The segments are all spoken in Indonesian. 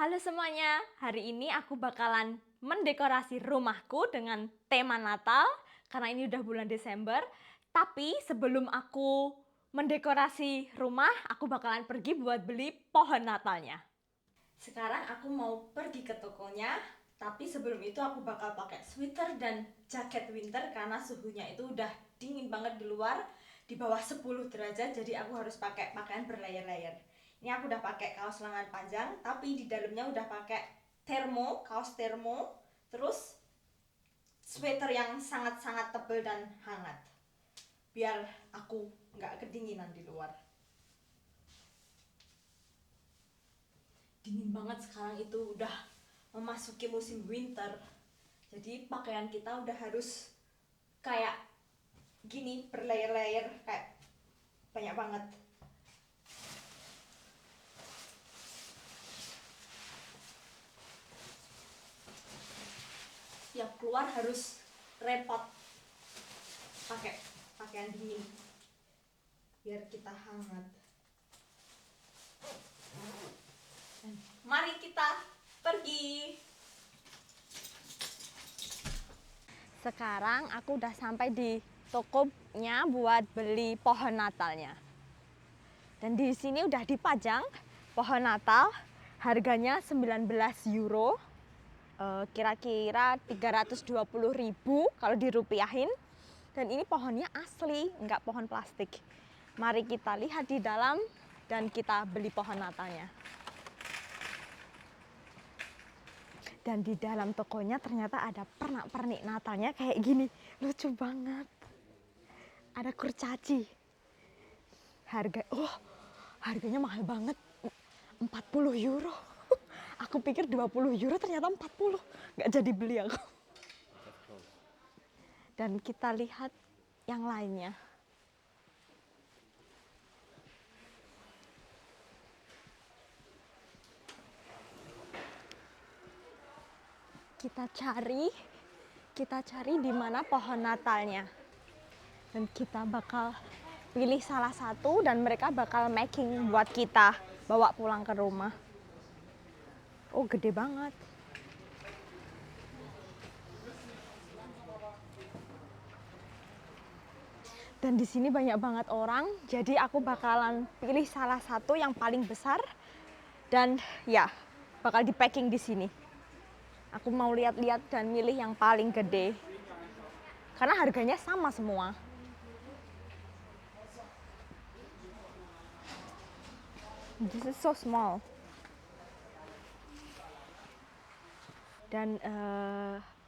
Halo semuanya, hari ini aku bakalan mendekorasi rumahku dengan tema Natal karena ini udah bulan Desember. Tapi sebelum aku mendekorasi rumah, aku bakalan pergi buat beli pohon Natalnya. Sekarang aku mau pergi ke tokonya, tapi sebelum itu aku bakal pakai sweater dan jaket winter karena suhunya itu udah dingin banget di luar, di bawah 10 derajat, jadi aku harus pakai pakaian berlayer-layer. Ini aku udah pakai kaos lengan panjang, tapi di dalamnya udah pakai kaos termo, terus sweater yang sangat-sangat tebal dan hangat, biar aku nggak kedinginan di luar. Dingin banget sekarang, itu udah memasuki musim winter. Jadi pakaian kita udah harus kayak gini, berlayer-layer, kayak banyak banget. Tiap keluar harus repot pakai pakaian dingin biar kita hangat. Dan mari kita pergi. Sekarang aku udah sampai di tokonya buat beli pohon Natalnya. Dan di sini udah dipajang pohon Natal, harganya 19 euro. Kira-kira 320.000 kalau dirupiahin. Dan ini pohonnya asli, nggak pohon plastik. Mari kita lihat di dalam dan kita beli pohon Natalnya. Dan di dalam tokonya ternyata ada pernak-pernik Natalnya kayak gini. Lucu banget. Ada kurcaci. Harganya mahal banget. 40 euro. Aku pikir 20 euro, ternyata 40. Nggak jadi beli aku. Dan kita lihat yang lainnya. Kita cari di mana pohon Natalnya. Dan kita bakal pilih salah satu dan mereka bakal making buat kita bawa pulang ke rumah. Oh, gede banget. Dan di sini banyak banget orang, jadi aku bakalan pilih salah satu yang paling besar dan ya, bakal di packing di sini. Aku mau lihat-lihat dan milih yang paling gede. Karena harganya sama semua. This is so small. Dan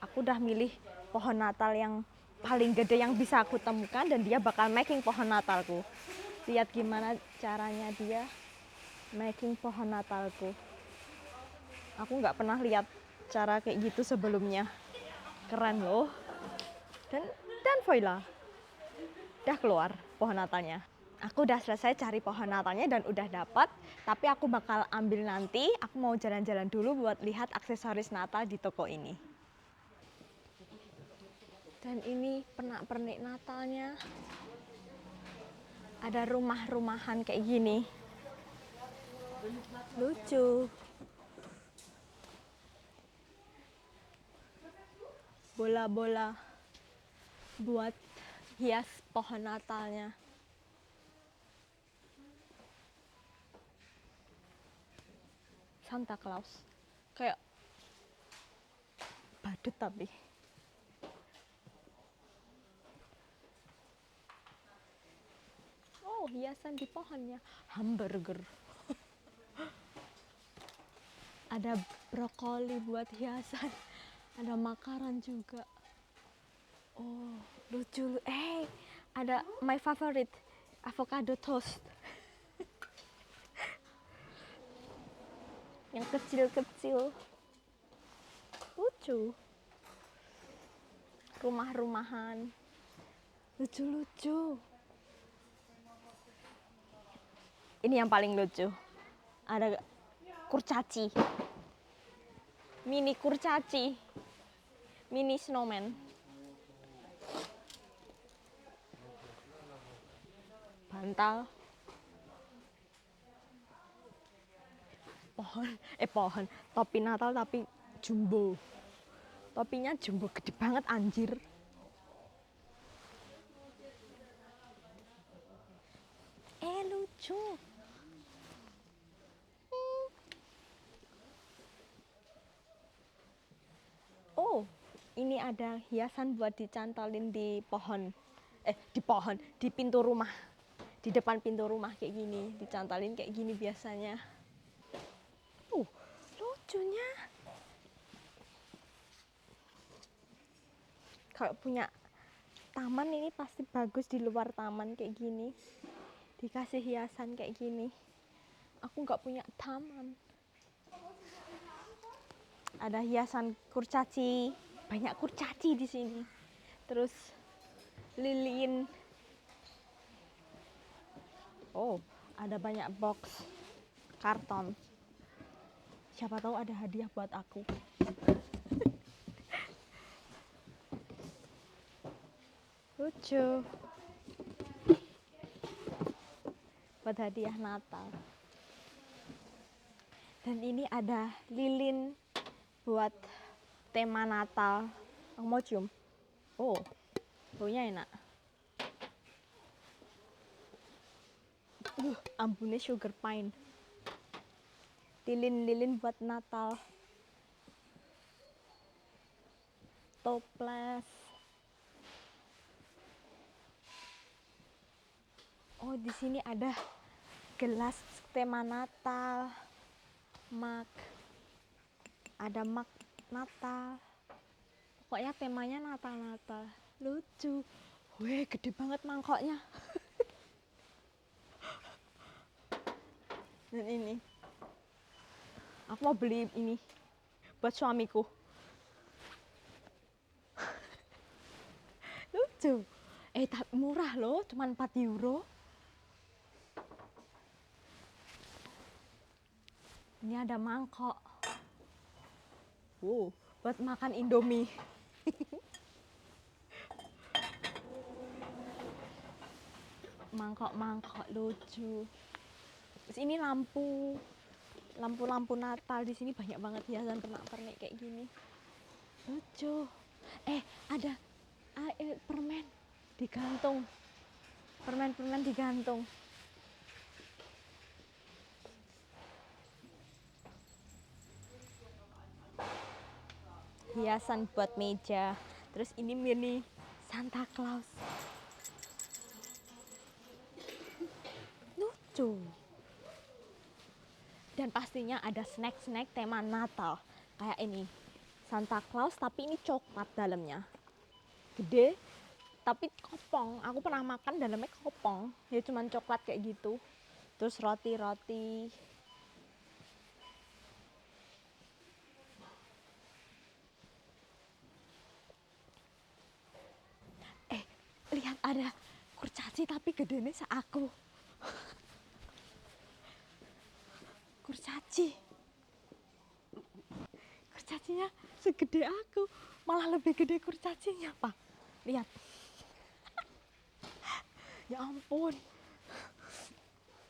aku udah milih pohon Natal yang paling gede yang bisa aku temukan dan dia bakal making pohon Natalku. Lihat gimana caranya dia making pohon Natalku. Aku nggak pernah lihat cara kayak gitu sebelumnya. Keren loh. Dan voila, udah keluar pohon Natalnya. Aku udah selesai cari pohon Natalnya dan udah dapat, tapi aku bakal ambil nanti. Aku mau jalan-jalan dulu buat lihat aksesoris Natal di toko ini. Dan ini pernak-pernik Natalnya. Ada rumah-rumahan kayak gini. Lucu. Bola-bola buat hias pohon Natalnya. Santa Claus. Kayak badut tapi. Oh, hiasan di pohonnya. Hamburger. Ada brokoli buat hiasan. Ada makaran juga. Oh, lucu. Ada my favorite, avocado toast. Yang kecil-kecil. Lucu. Rumah-rumahan. Lucu-lucu. Ini yang paling lucu. Ada kurcaci. Mini kurcaci. Mini snowman. Bantal. pohon, topi Natal tapi jumbo. Topinya jumbo gede banget anjir. Lucu. Oh, ini ada hiasan buat dicantolin di pohon. Di pintu rumah. Di depan pintu rumah kayak gini, dicantolin kayak gini biasanya. Lucunya. Kalau punya taman ini pasti bagus di luar taman kayak gini. Dikasih hiasan kayak gini. Aku nggak punya taman. Ada hiasan kurcaci, banyak kurcaci di sini. Terus lilin. Oh, ada banyak box karton. Siapa tahu ada hadiah buat aku. Lucu. Buat hadiah Natal. Dan ini ada lilin buat tema Natal. Mau cium? Oh, baunya enak. Ambunnya sugar pine. Lilin-lilin buat Natal. Toples. Oh, di sini ada gelas tema Natal. Mug. Ada mug Natal. Pokoknya temanya Natal-Natal. Lucu. Weh, gede banget mangkoknya. Dan ini. Aku mau beli ini buat suamiku. Lucu. Tapi murah loh, cuma 4 euro. Ini ada mangkok. Buat makan Indomie. Mangkok-mangkok lucu. Terus ini lampu Natal. Di sini banyak banget hiasan pernak-pernik kayak gini. Lucu. Ada permen digantung. Permen digantung. Hiasan buat meja. Terus ini mini Santa Claus. Lucu. Dan pastinya ada snack-snack tema Natal. Kayak ini Santa Claus tapi ini coklat dalamnya. Gede tapi kopong. Aku pernah makan dalamnya kopong. Ya cuman coklat kayak gitu. Terus roti-roti. Lihat ada kurcaci tapi gedenya seaku. Kurcacinya segede aku, malah lebih gede kurcacinya, Pak. Lihat. Ya ampun.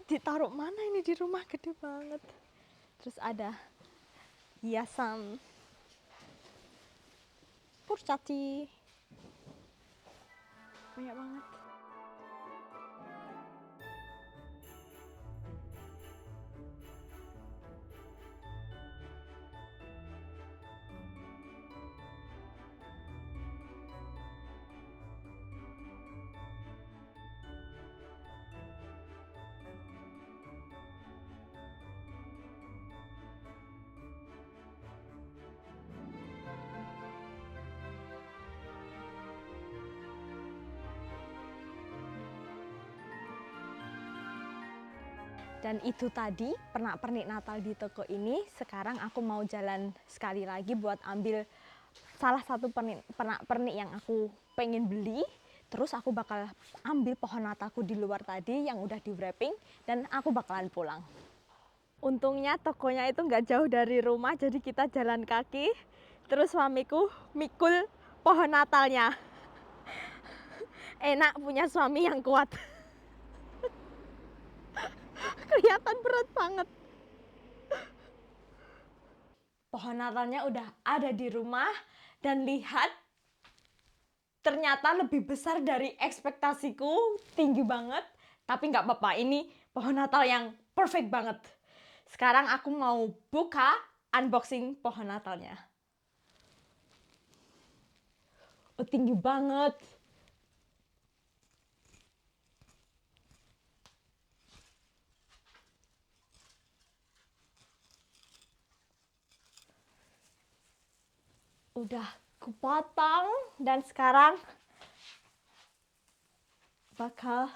Ditaruh mana ini di rumah, gede banget. Terus ada hiasan kurcaci. Banyak banget. Dan itu tadi pernak-pernik Natal di toko ini. Sekarang aku mau jalan sekali lagi buat ambil salah satu pernak-pernik yang aku pengen beli. Terus aku bakal ambil pohon Natalku di luar tadi yang udah di wrapping. Dan aku bakalan pulang. Untungnya tokonya itu nggak jauh dari rumah, jadi kita jalan kaki. Terus suamiku mikul pohon Natalnya. Enak punya suami yang kuat. Kelihatan berat banget. pohon Natalnya udah ada di rumah dan lihat ternyata lebih besar dari ekspektasiku, tinggi banget. Tapi nggak apa-apa, ini pohon Natal yang perfect banget. Sekarang aku mau buka unboxing pohon Natalnya. Oh, tinggi banget. Udah kupotong dan sekarang bakal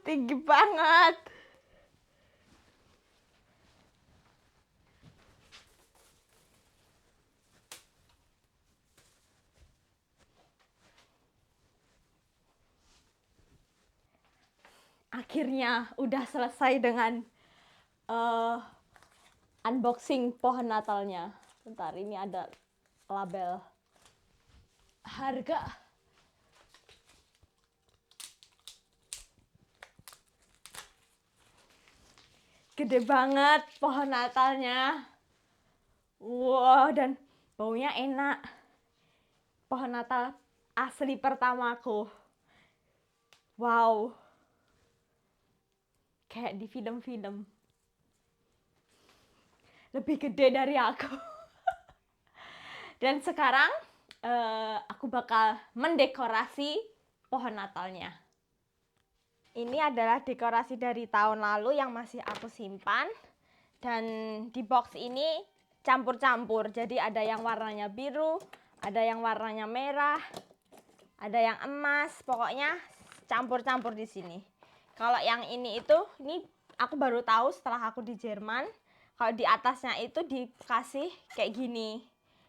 tinggi banget. Akhirnya udah selesai dengan unboxing pohon Natalnya. Bentar, ini ada label harga. Gede banget pohon Natalnya. Wow, dan baunya enak. Pohon Natal asli pertamaku. Wow. Kayak di film-film. Lebih gede dari aku. Dan sekarang aku bakal mendekorasi pohon Natalnya. Ini adalah dekorasi dari tahun lalu yang masih aku simpan. Dan di box ini campur-campur. Jadi ada yang warnanya biru, ada yang warnanya merah, ada yang emas. Pokoknya campur-campur di sini. Kalau yang ini aku baru tahu setelah aku di Jerman. Kalau di atasnya itu dikasih kayak gini.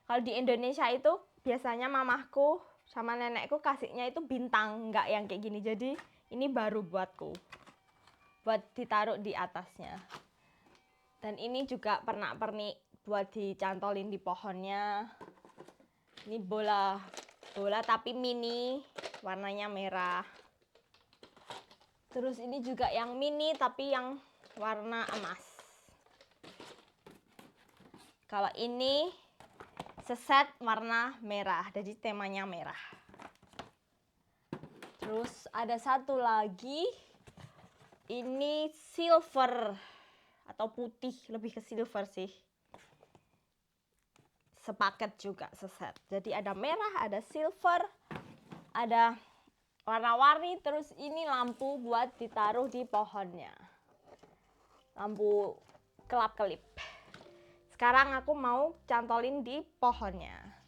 Kalau di Indonesia itu biasanya mamahku sama nenekku kasihnya itu bintang, nggak yang kayak gini. Jadi ini baru buatku, buat ditaruh di atasnya. Dan ini juga pernak-pernik buat dicantolin di pohonnya. Ini bola tapi mini, warnanya merah. Terus ini juga yang mini tapi yang warna emas. Kalau ini seset warna merah, jadi temanya merah. Terus ada satu lagi, ini silver atau putih, lebih ke silver sih. Sepaket juga seset. Jadi ada merah, ada silver, ada warna-warni, terus ini lampu buat ditaruh di pohonnya. Lampu kelap-kelip. Sekarang aku mau cantolin di pohonnya.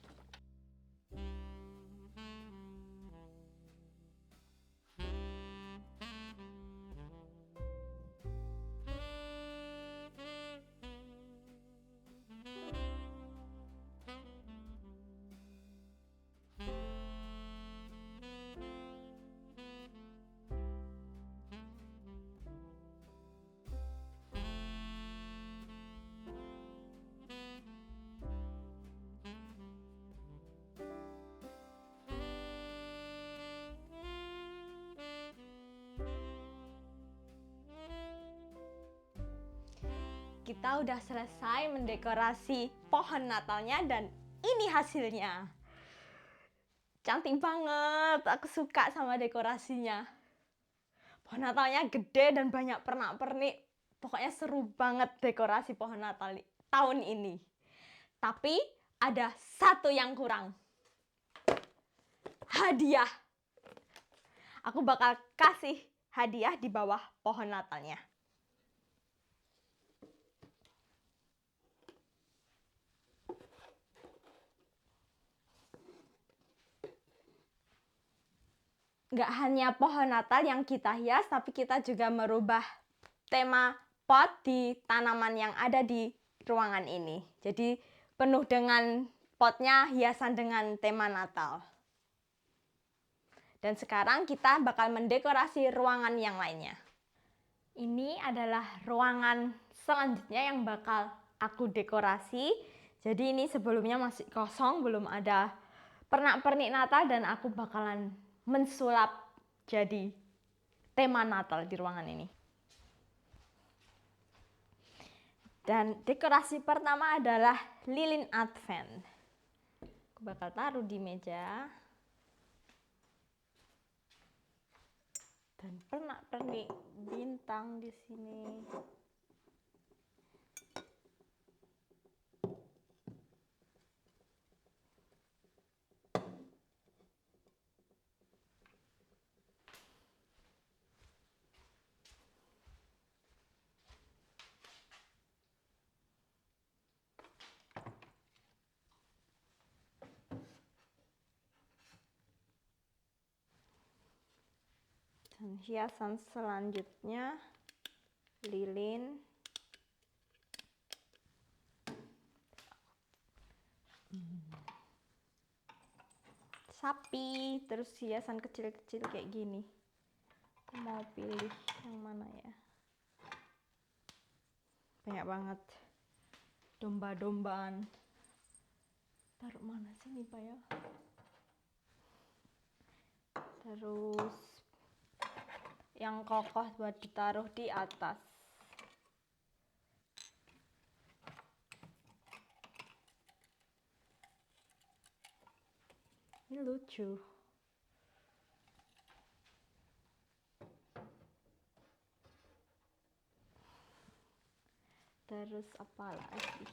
Kita udah selesai mendekorasi pohon Natalnya dan ini hasilnya. Cantik banget, aku suka sama dekorasinya. Pohon Natalnya gede dan banyak pernak-pernik. Pokoknya seru banget dekorasi pohon Natal tahun ini. Tapi ada satu yang kurang. Hadiah. Aku bakal kasih hadiah di bawah pohon Natalnya. Nggak hanya pohon Natal yang kita hias, tapi kita juga merubah tema pot di tanaman yang ada di ruangan ini. Jadi penuh dengan potnya hiasan dengan tema Natal. Dan sekarang kita bakal mendekorasi ruangan yang lainnya. Ini adalah ruangan selanjutnya yang bakal aku dekorasi. Jadi ini sebelumnya masih kosong, belum ada pernak-pernik Natal, dan aku bakalan mensulap jadi tema Natal di ruangan ini. Dan dekorasi pertama adalah lilin Advent. Aku bakal taruh di meja. Dan pernak-pernik bintang di sini. Dan hiasan selanjutnya lilin. Sapi, terus hiasan kecil-kecil kayak gini. Aku mau pilih yang mana ya? Banyak banget. Domba-dombaan. Taruh mana sih nih Pak ya? Terus yang kokoh buat ditaruh di atas. Ini lucu. Terus apa lagi?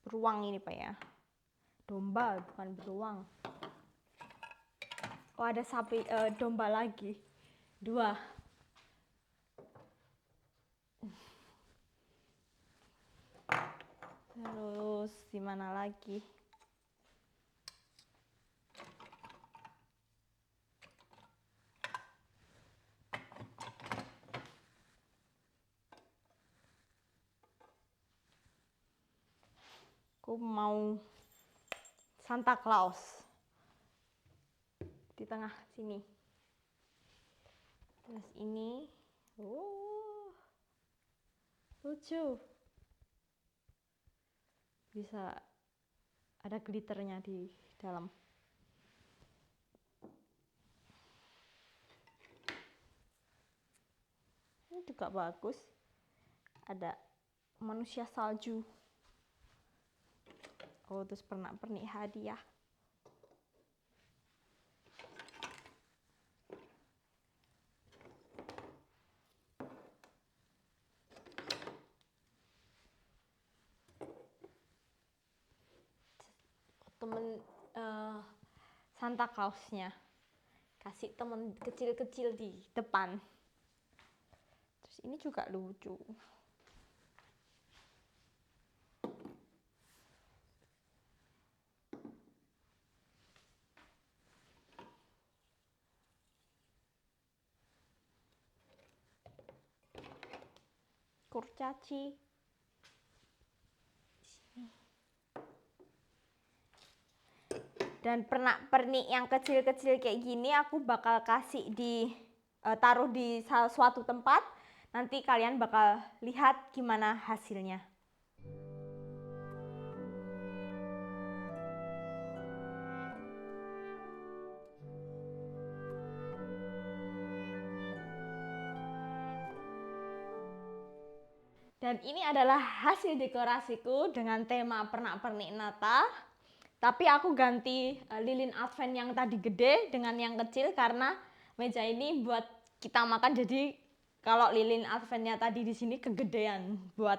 Beruang ini Pak ya. Domba bukan beruang. Oh ada sapi, domba lagi. 2. Terus di mana lagi? Aku mau Santa Claus di tengah sini. Terus ini, lucu. Bisa ada glitternya di dalam. Ini juga bagus. Ada manusia salju. Oh, terus pernak-pernik hadiah. Temen Santa Clausnya kasih temen kecil-kecil di depan. Terus ini juga lucu. Kurcaci. Dan pernak-pernik yang kecil-kecil kayak gini aku bakal kasih di taruh di suatu tempat. Nanti kalian bakal lihat gimana hasilnya. Dan ini adalah hasil dekorasiku dengan tema pernak-pernik Natal. Tapi aku ganti lilin Advent yang tadi gede dengan yang kecil karena meja ini buat kita makan. Jadi kalau lilin Adventnya tadi di sini kegedean buat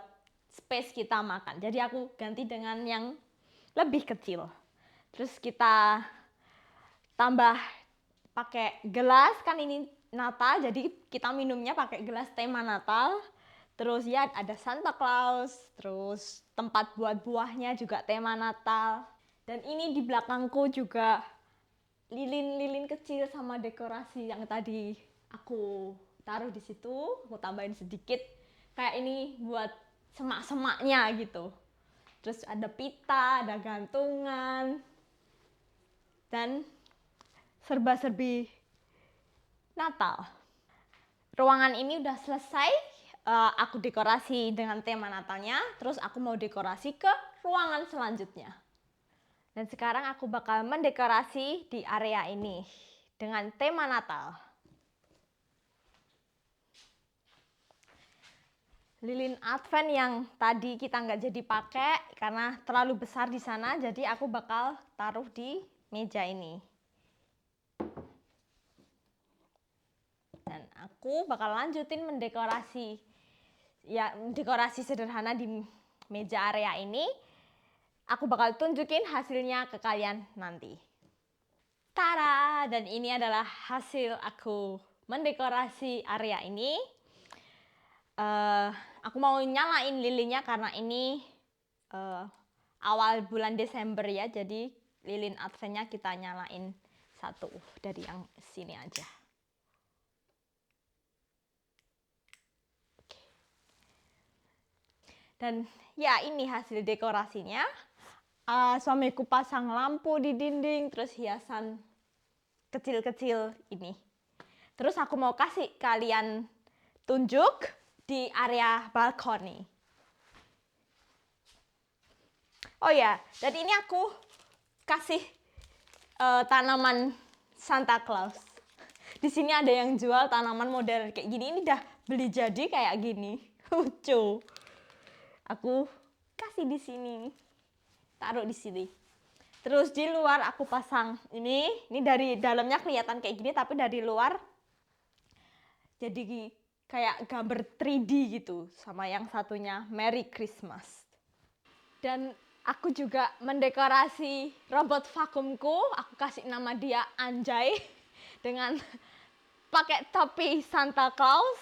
space kita makan. Jadi aku ganti dengan yang lebih kecil. Terus kita tambah pakai gelas, kan ini Natal, jadi kita minumnya pakai gelas tema Natal. Terus ya ada Santa Claus, terus tempat buat buahnya juga tema Natal. Dan ini di belakangku juga lilin-lilin kecil sama dekorasi yang tadi aku taruh di situ, aku tambahin sedikit kayak ini buat semak-semaknya gitu. Terus ada pita, ada gantungan, dan serba-serbi Natal. Ruangan ini udah selesai, aku dekorasi dengan tema Natalnya, terus aku mau dekorasi ke ruangan selanjutnya. Dan sekarang aku bakal mendekorasi di area ini dengan tema Natal. Lilin Advent yang tadi kita nggak jadi pakai karena terlalu besar di sana, jadi aku bakal taruh di meja ini. Dan aku bakal lanjutin mendekorasi, ya dekorasi sederhana di meja area ini. Aku bakal tunjukin hasilnya ke kalian nanti. Tada! Dan ini adalah hasil aku mendekorasi area ini. Aku mau nyalain lilinnya karena ini awal bulan Desember ya, jadi lilin adventnya kita nyalain satu dari yang sini aja. Dan ya ini hasil dekorasinya. Suamiku pasang lampu di dinding, terus hiasan kecil-kecil ini. Terus aku mau kasih kalian tunjuk di area balkoni. Oh ya, dan ini aku kasih tanaman Santa Claus. Di sini ada yang jual tanaman model kayak gini. Ini udah beli jadi kayak gini. Lucu. Aku kasih di sini. Taruh di sini. Terus di luar aku pasang ini dari dalamnya kelihatan kayak gini, tapi dari luar jadi kayak gambar 3D gitu, sama yang satunya Merry Christmas. Dan aku juga mendekorasi robot vakumku, aku kasih nama dia Anjay dengan pakai topi Santa Claus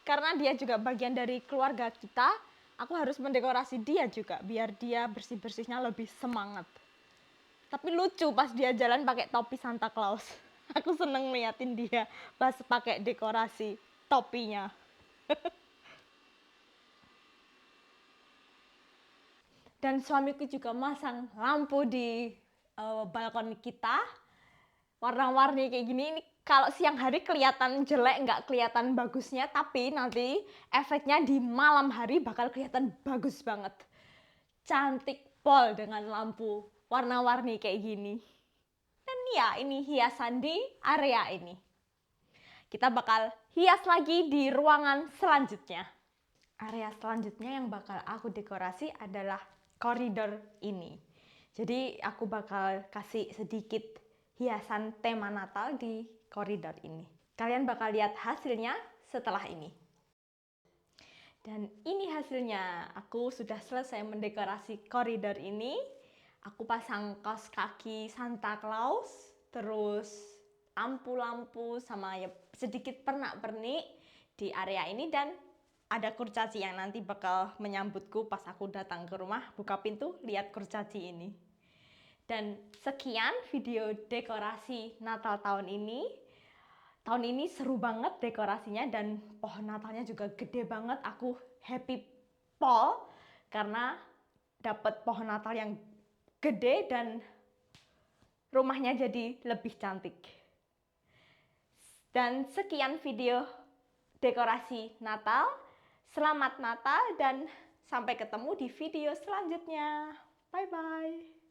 karena dia juga bagian dari keluarga kita. Aku harus mendekorasi dia juga biar dia bersih-bersihnya lebih semangat. Tapi lucu pas dia jalan pakai topi Santa Claus. Aku seneng liatin dia pas pakai dekorasi topinya. Dan suamiku juga masang lampu di balkon kita. Warna-warni kayak gini, ini kalau siang hari kelihatan jelek, nggak kelihatan bagusnya. Tapi nanti efeknya di malam hari bakal kelihatan bagus banget. Cantik pol dengan lampu warna-warni kayak gini. Dan ya, ini hiasan di area ini. Kita bakal hias lagi di ruangan selanjutnya. Area selanjutnya yang bakal aku dekorasi adalah koridor ini. Jadi aku bakal kasih sedikit hiasan tema Natal di koridor ini. Kalian bakal lihat hasilnya setelah ini. Dan ini hasilnya. Aku sudah selesai mendekorasi koridor ini. Aku pasang kaos kaki Santa Claus, terus lampu-lampu sama ya sedikit pernak-pernik di area ini, dan ada kurcaci yang nanti bakal menyambutku pas aku datang ke rumah, buka pintu, lihat kurcaci ini. Dan sekian video dekorasi Natal tahun ini. Tahun ini seru banget dekorasinya dan pohon Natalnya juga gede banget. Aku happy pol karena dapat pohon Natal yang gede dan rumahnya jadi lebih cantik. Dan sekian video dekorasi Natal. Selamat Natal dan sampai ketemu di video selanjutnya. Bye-bye.